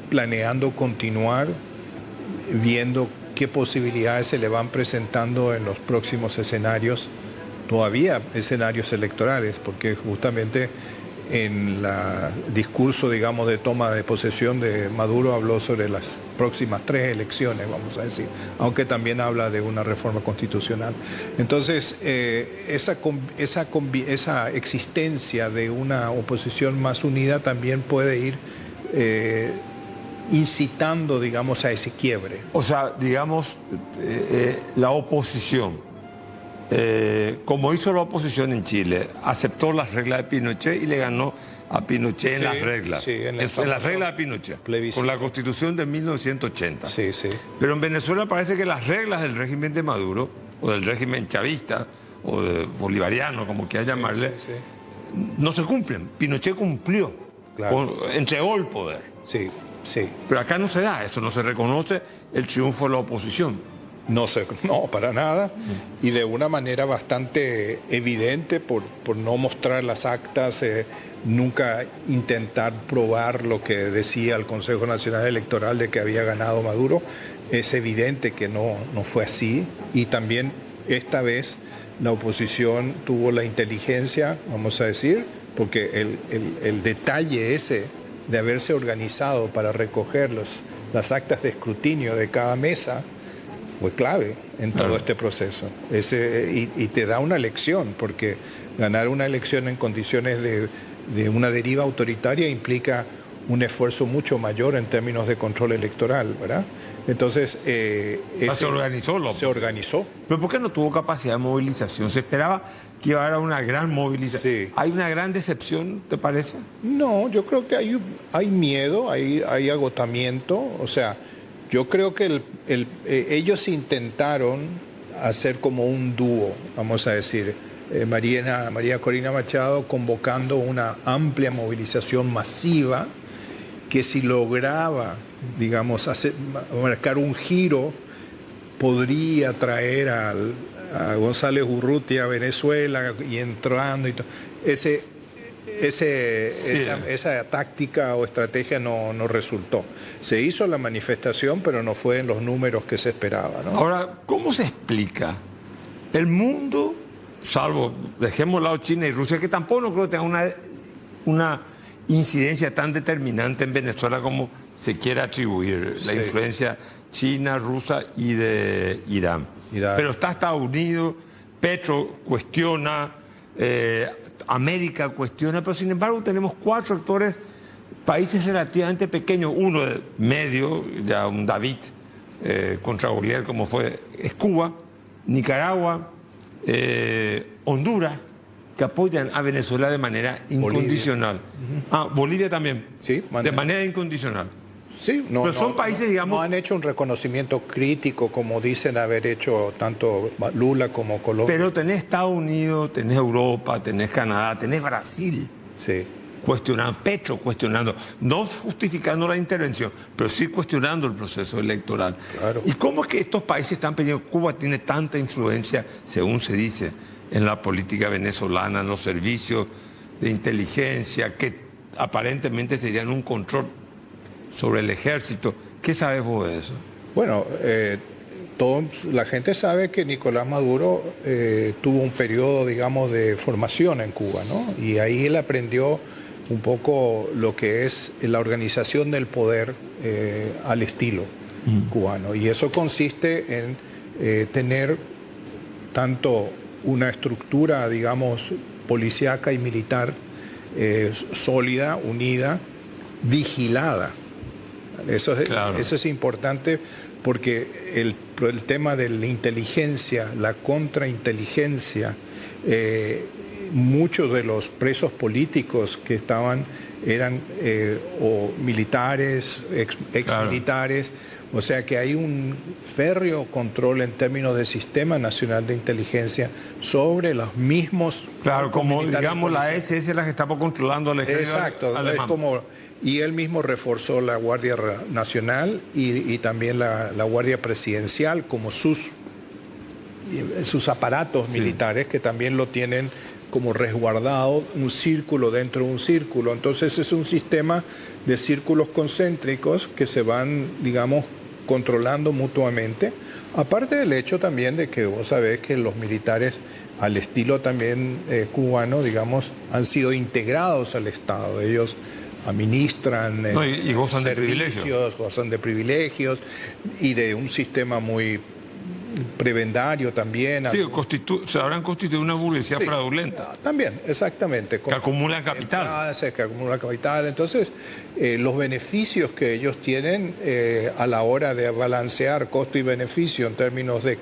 planeando continuar, viendo qué posibilidades se le van presentando en los próximos escenarios, todavía escenarios electorales, porque justamente en el discurso, digamos, de toma de posesión de Maduro habló sobre las próximas 3 elecciones, vamos a decir, aunque también habla de una reforma constitucional. Entonces, esa existencia de una oposición más unida también puede ir incitando, digamos, a ese quiebre. O sea, digamos, la oposición, como hizo la oposición en Chile, aceptó las reglas de Pinochet y le ganó a Pinochet en las reglas. Sí, en las reglas de Pinochet, con la Constitución de 1980. Sí, sí. Pero en Venezuela parece que las reglas del régimen de Maduro, o del régimen chavista, o de bolivariano, como quiera llamarle, no se cumplen. Pinochet cumplió, entregó el poder. Sí, sí. Pero acá no se da eso, no se reconoce el triunfo de la oposición. No, para nada, y de una manera bastante evidente por no mostrar las actas, nunca intentar probar lo que decía el Consejo Nacional Electoral de que había ganado Maduro. Es evidente que no fue así, y también esta vez la oposición tuvo la inteligencia, vamos a decir, porque el detalle ese de haberse organizado para recoger las actas de escrutinio de cada mesa fue clave en todo este proceso. Y te da una lección, porque ganar una elección en condiciones de una deriva autoritaria implica un esfuerzo mucho mayor en términos de control electoral, ¿verdad? Entonces, se organizó. Se organizó. ¿Pero por qué no tuvo capacidad de movilización? Se esperaba que iba a haber una gran movilización. Sí. ¿Hay una gran decepción, te parece? No, yo creo que hay miedo, hay agotamiento, o sea, yo creo que ellos intentaron hacer como un dúo, vamos a decir, María Corina Machado convocando una amplia movilización masiva que si lograba, digamos, marcar un giro, podría traer a González Urrutia a Venezuela y entrando y todo. Esa táctica o estrategia no resultó. Se hizo la manifestación, pero no fue en los números que se esperaba, ¿no? Ahora, ¿cómo se explica? El mundo, salvo, dejemos de lado China y Rusia, que tampoco no creo que tenga una incidencia tan determinante en Venezuela como se quiere atribuir, la influencia china, rusa y de Irán. Pero está Estados Unidos, Petro cuestiona, América cuestiona, pero sin embargo tenemos 4 actores, países relativamente pequeños, uno de medio, ya un David contra Goliat como es Cuba, Nicaragua, Honduras, que apoyan a Venezuela de manera incondicional. Bolivia también, sí, de manera incondicional. Sí, pero son países, digamos... No han hecho un reconocimiento crítico como dicen haber hecho tanto Lula como Colombia. Pero tenés Estados Unidos, tenés Europa, tenés Canadá, tenés Brasil. Sí. Cuestionando, Petro cuestionando, no justificando la intervención, pero sí cuestionando el proceso electoral. Claro. ¿Y cómo es que estos países están pidiendo? Cuba tiene tanta influencia, según se dice, en la política venezolana, en los servicios de inteligencia, que aparentemente serían un control sobre el ejército. ¿Qué sabes vos de eso? Bueno, la gente sabe que Nicolás Maduro tuvo un periodo, digamos, de formación en Cuba, ¿no? Y ahí él aprendió un poco lo que es la organización del poder al estilo cubano. Y eso consiste en tener tanto una estructura, digamos, policíaca y militar sólida, unida, vigilada. Eso es importante porque el tema de la inteligencia, la contrainteligencia, muchos de los presos políticos que estaban eran o militares, exmilitares. O sea que hay un férreo control en términos del Sistema Nacional de Inteligencia sobre los mismos... Claro, como digamos la SS, la Gestapo controlando al ejército. Exacto, alemán. es como, y él mismo reforzó la Guardia Nacional y también la Guardia Presidencial como sus aparatos militares, que también lo tienen como resguardado, un círculo dentro de un círculo. Entonces es un sistema de círculos concéntricos que se van, digamos, controlando mutuamente. Aparte del hecho también de que vos sabés que los militares, al estilo también cubano, digamos, han sido integrados al Estado. Ellos administran y gozan de privilegios. Gozan de privilegios y de un sistema muy prebendario también. Sí, se habrán constituido una burguesía fraudulenta. También, exactamente. Que acumulan capital. Que acumulan capital. Entonces, los beneficios que ellos tienen a la hora de balancear costo y beneficio en términos de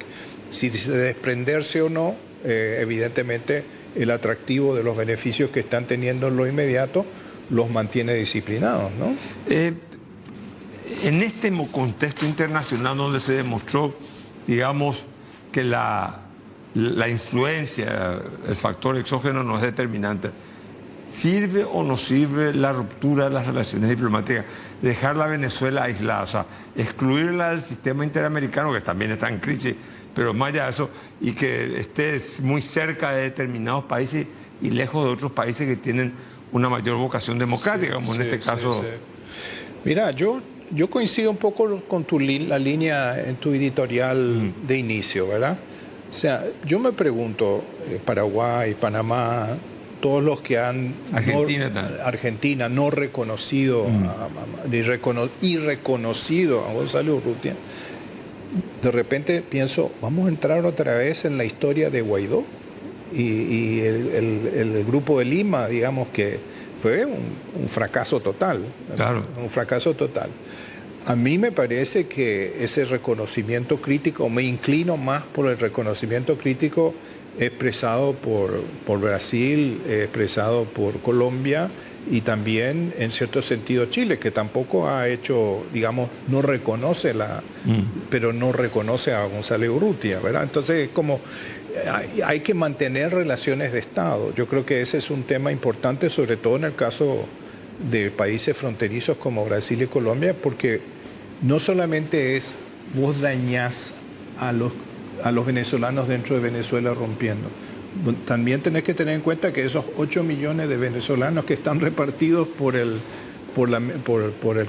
si desprenderse o no, evidentemente el atractivo de los beneficios que están teniendo en lo inmediato los mantiene disciplinados, ¿no? En este contexto internacional donde se demostró, digamos, que la influencia, el factor exógeno no es determinante, ¿sirve o no sirve la ruptura de las relaciones diplomáticas? Dejar a Venezuela aislada, o sea, excluirla del sistema interamericano, que también está en crisis, pero más allá de eso, y que esté muy cerca de determinados países y lejos de otros países que tienen una mayor vocación democrática, como en este caso. Sí. Mira, yo coincido un poco con la línea en tu editorial de inicio, ¿verdad? O sea, yo me pregunto, Paraguay, Panamá, todos los que han... Argentina no reconocido y reconocido a Gonzalo Urrutia, de repente pienso, vamos a entrar otra vez en la historia de Guaidó y el Grupo de Lima, digamos que fue un fracaso total. Claro. Un fracaso total. A mí me parece que ese reconocimiento crítico, me inclino más por el reconocimiento crítico expresado por Brasil, expresado por Colombia y también en cierto sentido Chile, que tampoco ha hecho, digamos, no reconoce pero no reconoce a González Urrutia, ¿verdad? Entonces es como hay que mantener relaciones de Estado. Yo creo que ese es un tema importante, sobre todo en el caso de países fronterizos como Brasil y Colombia, porque no solamente es vos dañás a los venezolanos dentro de Venezuela rompiendo. También tenés que tener en cuenta que esos 8 millones de venezolanos que están repartidos por el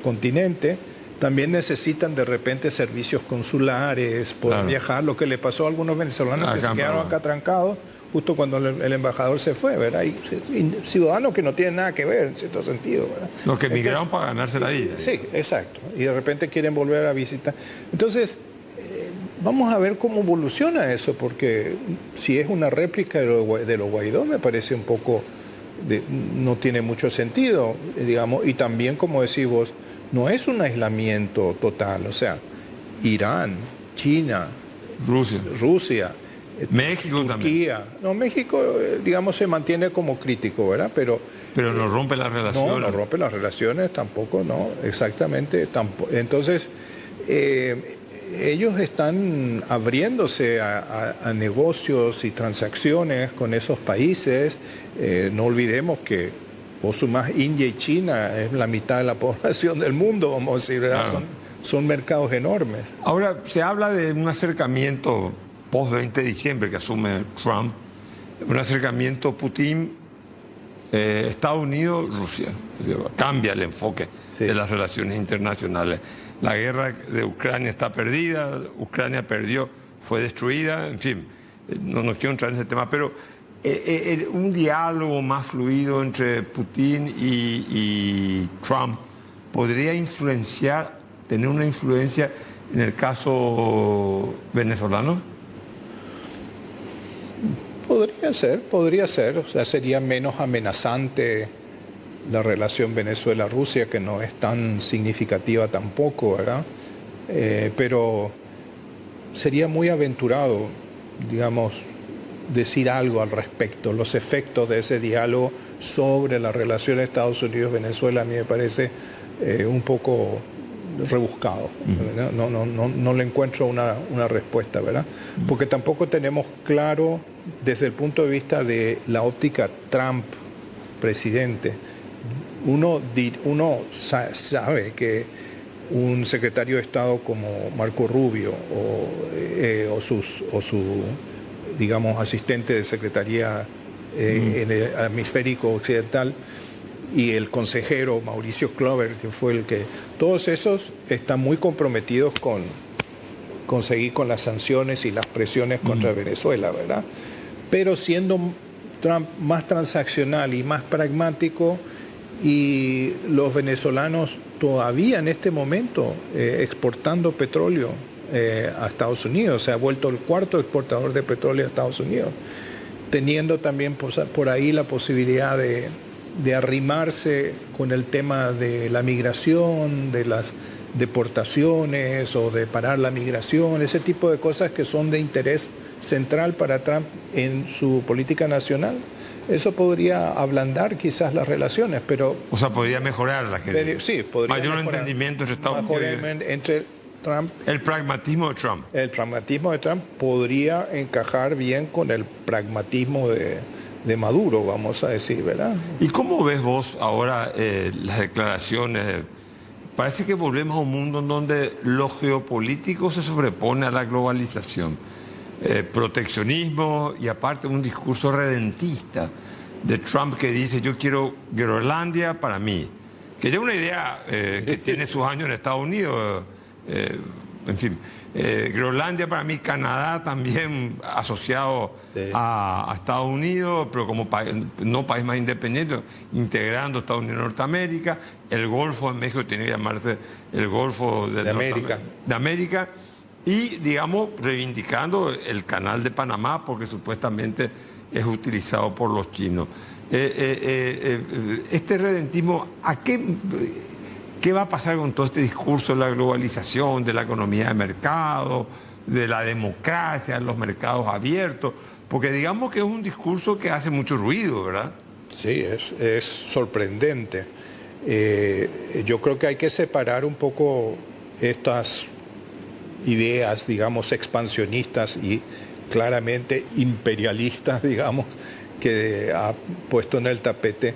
continente también necesitan de repente servicios consulares, poder viajar, lo que le pasó a algunos venezolanos que se quedaron acá trancados justo cuando el embajador se fue, ¿verdad? Y ciudadanos que no tienen nada que ver en cierto sentido, ¿verdad? Los que emigraron para ganarse la vida. Sí, exacto. Y de repente quieren volver a visitar. Entonces, vamos a ver cómo evoluciona eso, porque si es una réplica de lo Guaidó, me parece un poco, no tiene mucho sentido, digamos, y también, como decís vos, no es un aislamiento total, o sea, Irán, China, Rusia, México Turquía. también. No, México, digamos, se mantiene como crítico, ¿verdad? Pero no rompe las relaciones. No rompe las relaciones, tampoco, no, exactamente. Tampoco. Entonces, ellos están abriéndose a negocios y transacciones con esos países. No olvidemos que vos sumás India y China, es la mitad de la población del mundo, vamos a decir, ¿verdad? Claro. Son mercados enormes. Ahora, se habla de un acercamiento post-20 de diciembre que asume Trump, un acercamiento Putin, Estados Unidos, Rusia. Cambia el enfoque de las relaciones internacionales. La guerra de Ucrania está perdida, Ucrania perdió, fue destruida, en fin, no quiero entrar en ese tema, pero un diálogo más fluido entre Putin y Trump podría tener una influencia en el caso venezolano. Podría ser, o sea, sería menos amenazante la relación Venezuela-Rusia, que no es tan significativa tampoco, ¿verdad? Pero sería muy aventurado, digamos, decir algo al respecto. Los efectos de ese diálogo sobre la relación Estados Unidos-Venezuela a mí me parece un poco rebuscado, ¿verdad? No le encuentro una respuesta, ¿verdad? Porque tampoco tenemos claro desde el punto de vista de la óptica Trump presidente. Uno sabe que un secretario de Estado como Marco Rubio o su digamos asistente de secretaría en el hemisférico occidental y el consejero Mauricio Clover, que fue el que... Todos esos están muy comprometidos con seguir con las sanciones y las presiones contra Venezuela, ¿verdad? Pero siendo Trump más transaccional y más pragmático, y los venezolanos todavía en este momento exportando petróleo a Estados Unidos, se ha vuelto el cuarto exportador de petróleo a Estados Unidos, teniendo también por ahí la posibilidad de arrimarse con el tema de la migración, de las deportaciones o de parar la migración, ese tipo de cosas que son de interés central para Trump en su política nacional. Eso podría ablandar quizás las relaciones, pero... O sea, podría mejorarlas. Sí, podría mayor mejorar, entendimiento entre Estados Unidos. Entre Trump... El pragmatismo de Trump. El pragmatismo de Trump podría encajar bien con el pragmatismo de Maduro, vamos a decir, ¿verdad? ¿Y cómo ves vos ahora las declaraciones? Parece que volvemos a un mundo en donde lo geopolítico se sobrepone a la globalización. Proteccionismo y aparte un discurso redentista de Trump que dice yo quiero Groenlandia para mí, que ya es una idea que tiene sus años en Estados Unidos, en fin, Groenlandia para mí, Canadá también asociado a Estados Unidos, pero como no país más independiente, integrando Estados Unidos y Norteamérica, el Golfo de México tiene que llamarse el Golfo de América. Y, digamos, reivindicando el canal de Panamá, porque supuestamente es utilizado por los chinos. Este redentismo, ¿qué va a pasar con todo este discurso de la globalización, de la economía de mercado, de la democracia, los mercados abiertos? Porque digamos que es un discurso que hace mucho ruido, ¿verdad? Sí, es sorprendente. Yo creo que hay que separar un poco estas ideas, digamos, expansionistas y claramente imperialistas, digamos, que ha puesto en el tapete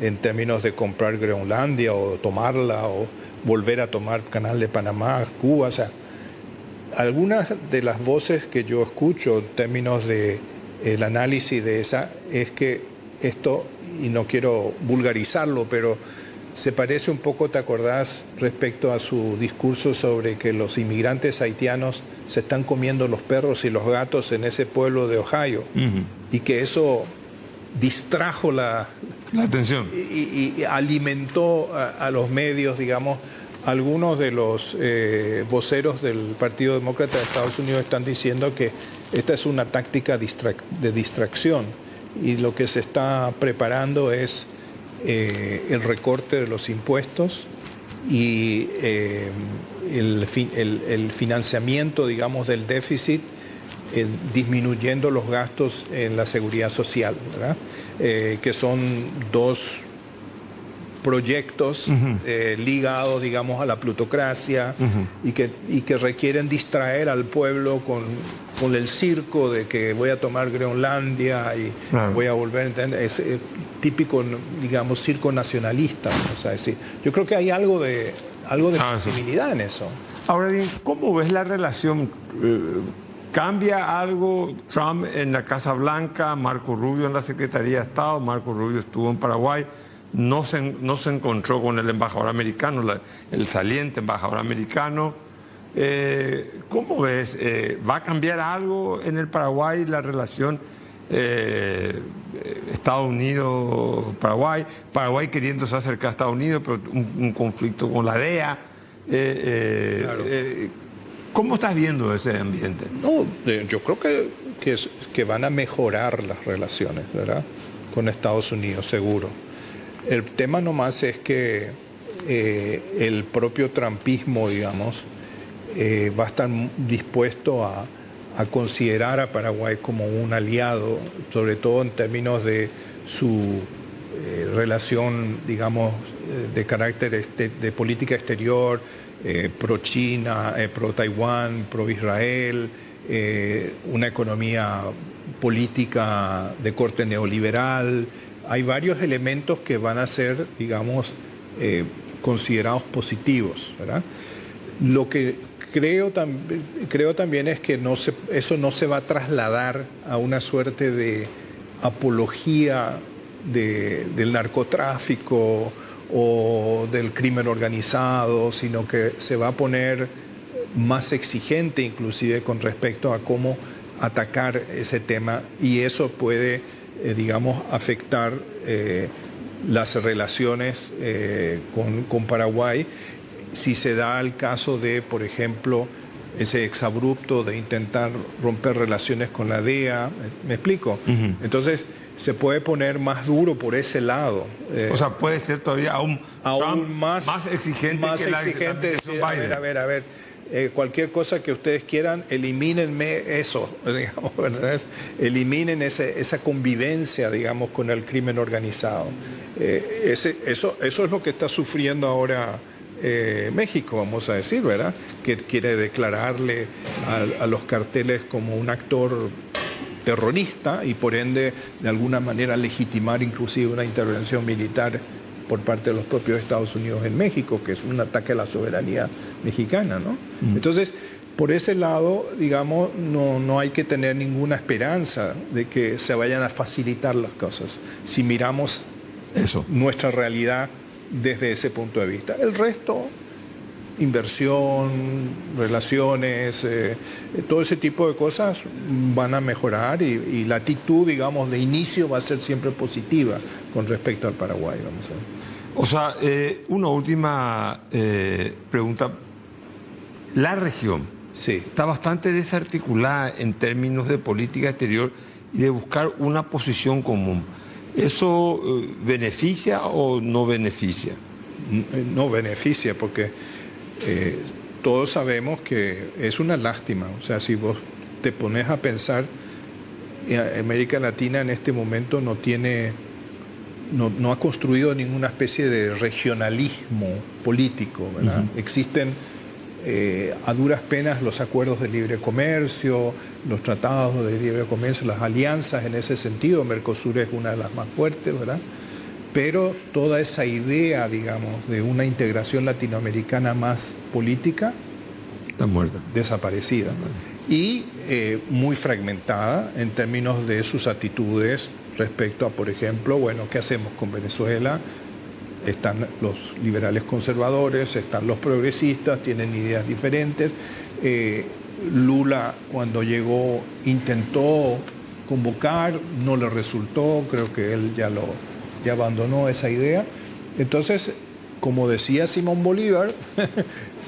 en términos de comprar Groenlandia o tomarla o volver a tomar Canal de Panamá, Cuba. O sea, algunas de las voces que yo escucho en términos de el análisis de esa es que esto, y no quiero vulgarizarlo, pero se parece un poco, ¿te acordás?, respecto a su discurso sobre que los inmigrantes haitianos se están comiendo los perros y los gatos en ese pueblo de Ohio, y que eso distrajo la atención y alimentó a los medios, digamos. Algunos de los voceros del Partido Demócrata de Estados Unidos están diciendo que esta es una táctica de distracción y lo que se está preparando es el recorte de los impuestos y el financiamiento, digamos, del déficit, disminuyendo los gastos en la seguridad social, ¿verdad? Que son dos proyectos ligados, digamos, a la plutocracia y que requieren distraer al pueblo con el circo de que voy a tomar Groenlandia y voy a volver a entender. Es típico, digamos, circo nacionalista, vamos a decir. Yo creo que hay algo de sensibilidad en eso. Ahora bien, ¿cómo ves la relación? ¿Cambia algo Trump en la Casa Blanca, Marco Rubio en la Secretaría de Estado? Marco Rubio estuvo en Paraguay, no se encontró con el embajador americano, el saliente embajador americano. ¿Cómo ves? ¿Va a cambiar algo en el Paraguay la relación Estados Unidos-Paraguay? Paraguay queriéndose acercar a Estados Unidos, pero un conflicto con la DEA. Claro. ¿Cómo estás viendo ese ambiente? No, yo creo que van a mejorar las relaciones, ¿verdad?, con Estados Unidos, seguro. El tema nomás es que el propio trumpismo, digamos, va a estar dispuesto a a considerar a Paraguay como un aliado, sobre todo en términos de su relación, digamos, de carácter de política exterior, pro-China, pro-Taiwán, pro-Israel, una economía política de corte neoliberal. Hay varios elementos que van a ser, digamos, considerados positivos, ¿verdad? Lo que creo también es que eso no se va a trasladar a una suerte de apología del narcotráfico o del crimen organizado, sino que se va a poner más exigente inclusive con respecto a cómo atacar ese tema, y eso puede, digamos, afectar las relaciones con Paraguay si se da el caso de, por ejemplo, ese exabrupto de intentar romper relaciones con la DEA. ¿Me explico? Entonces se puede poner más duro por ese lado. O sea, puede ser todavía aún más exigente que la decir, a ver, cualquier cosa que ustedes quieran, elimínenme eso, digamos, ¿verdad? Eliminen esa convivencia, digamos, con el crimen organizado. Eso es lo que está sufriendo ahora México, vamos a decir, ¿verdad? Que quiere declararle a los carteles como un actor terrorista y por ende de alguna manera legitimar inclusive una intervención militar por parte de los propios Estados Unidos en México, que es un ataque a la soberanía mexicana, ¿no? Entonces, por ese lado, digamos, no hay que tener ninguna esperanza de que se vayan a facilitar las cosas si miramos nuestra realidad desde ese punto de vista. El resto, inversión, relaciones, todo ese tipo de cosas van a mejorar y la actitud, digamos, de inicio va a ser siempre positiva con respecto al Paraguay, vamos a ver. O sea, una última pregunta. La región está bastante desarticulada en términos de política exterior y de buscar una posición común. ¿Eso beneficia o no beneficia? No beneficia porque todos sabemos que es una lástima. O sea, si vos te pones a pensar, América Latina en este momento no ha construido ninguna especie de regionalismo político, ¿verdad? Existen a duras penas los acuerdos de libre comercio, los tratados de libre comercio, las alianzas en ese sentido. Mercosur es una de las más fuertes, ¿verdad? Pero toda esa idea, digamos, de una integración latinoamericana más política está muerta, desaparecida, y muy fragmentada en términos de sus actitudes respecto a, por ejemplo, bueno, ¿qué hacemos con Venezuela? Están los liberales conservadores, están los progresistas, tienen ideas diferentes. Lula, cuando llegó, intentó convocar, no le resultó, creo que él ya abandonó esa idea. Entonces, como decía Simón Bolívar,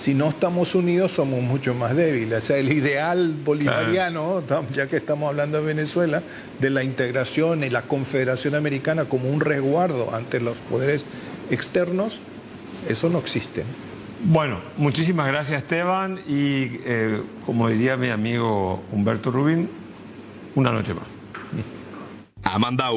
si no estamos unidos somos mucho más débiles. O sea, el ideal bolivariano, ya que estamos hablando de Venezuela, de la integración y la Confederación Americana como un resguardo ante los poderes externos, eso no existe. Bueno, muchísimas gracias, Esteban, y como diría mi amigo Humberto Rubín, una noche más. Amanda